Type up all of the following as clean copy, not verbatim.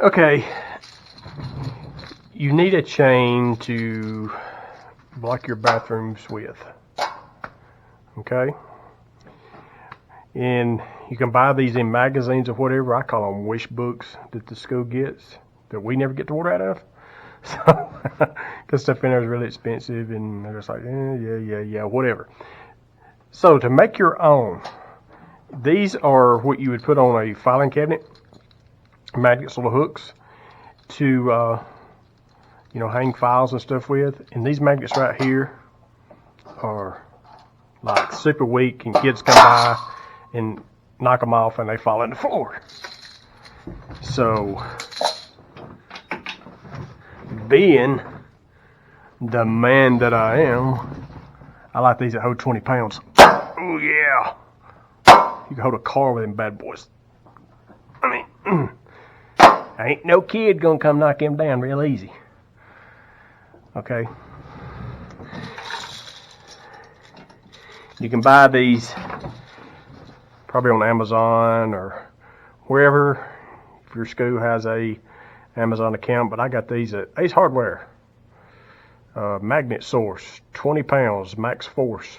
Okay, you need a chain to block your bathrooms with. Okay, and you can buy these in magazines or whatever. I call them wish books that the school gets that we never get the water out of. So, because stuff in there is really expensive, and they're just like, yeah, whatever. So to make your own, these are what you would put on a filing cabinet, magnets, little hooks to hang files and stuff with. And these magnets right here are like super weak, and kids come by and knock them off and they fall on the floor. So being the man that I am, I like these that hold 20 pounds. Oh yeah, you can hold a car with them bad boys. I mean, ain't no kid gonna come knock him down real easy. Okay. You can buy these probably on Amazon or wherever, if your school has a Amazon account, but I got these at Ace Hardware. Magnet source, 20 pounds, max force.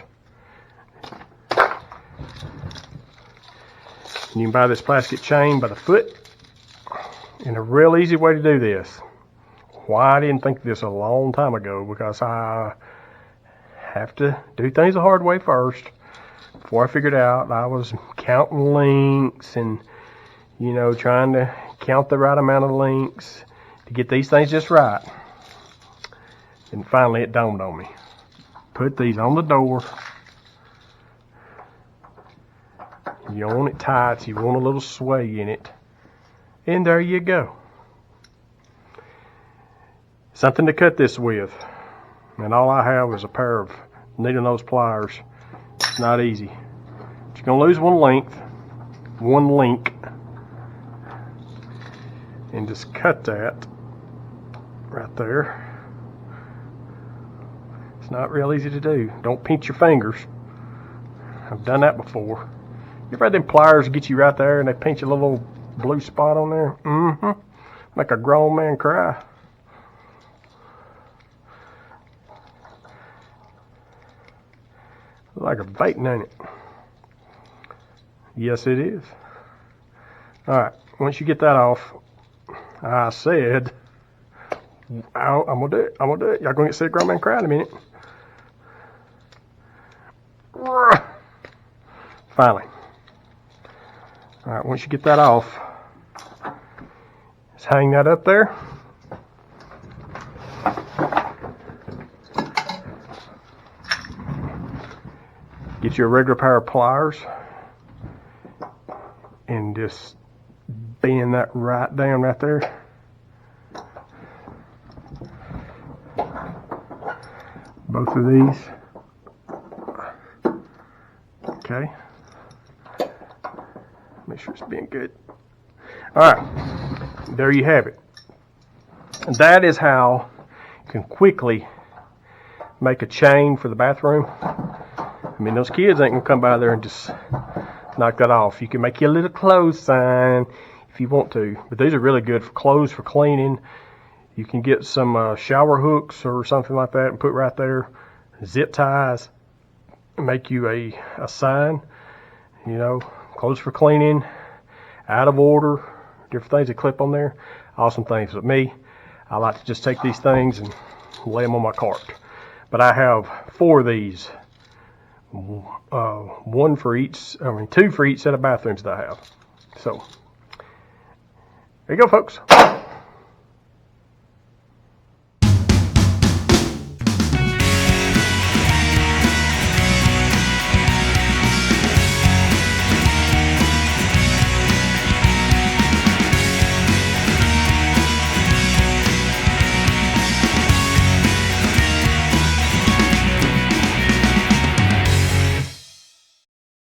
You can buy this plastic chain by the foot. And a real easy way to do this. Why I didn't think of this a long time ago, because I have to do things the hard way first. Before I figured out, I was counting links and, trying to count the right amount of links to get these things just right. And finally it dawned on me. Put these on the door. You want it tight, so you want a little sway in it. And there you go. Something to cut this with. And all I have is a pair of needle nose pliers. It's not easy. But you're going to lose one link. And just cut that right there. It's not real easy to do. Don't pinch your fingers. I've done that before. You ever had them pliers get you right there and they pinch a little blue spot on there? Mm-hmm. Make a grown man cry. Like a baiting, ain't it? Yes, it is. Alright, once you get that off, I said, I'm gonna do it. Y'all gonna get to see a grown man cry in a minute. Finally. Alright, once you get that off, just hang that up there. Get you a regular pair of pliers and just bend that right down right there. Both of these. Okay. Make sure it's being good. Alright, there you have it. And that is how you can quickly make a chain for the bathroom. I mean, those kids ain't gonna come by there and just knock that off. You can make your little clothes sign if you want to, but these are really good for clothes, for cleaning. You can get some shower hooks or something like that and put right there. Zip ties, make you a sign. Clothes for cleaning, out of order, different things that clip on there. Awesome things. But me, I like to just take these things and lay them on my cart. But I have 4 of these. 2 for each set of bathrooms that I have. So, there you go, folks.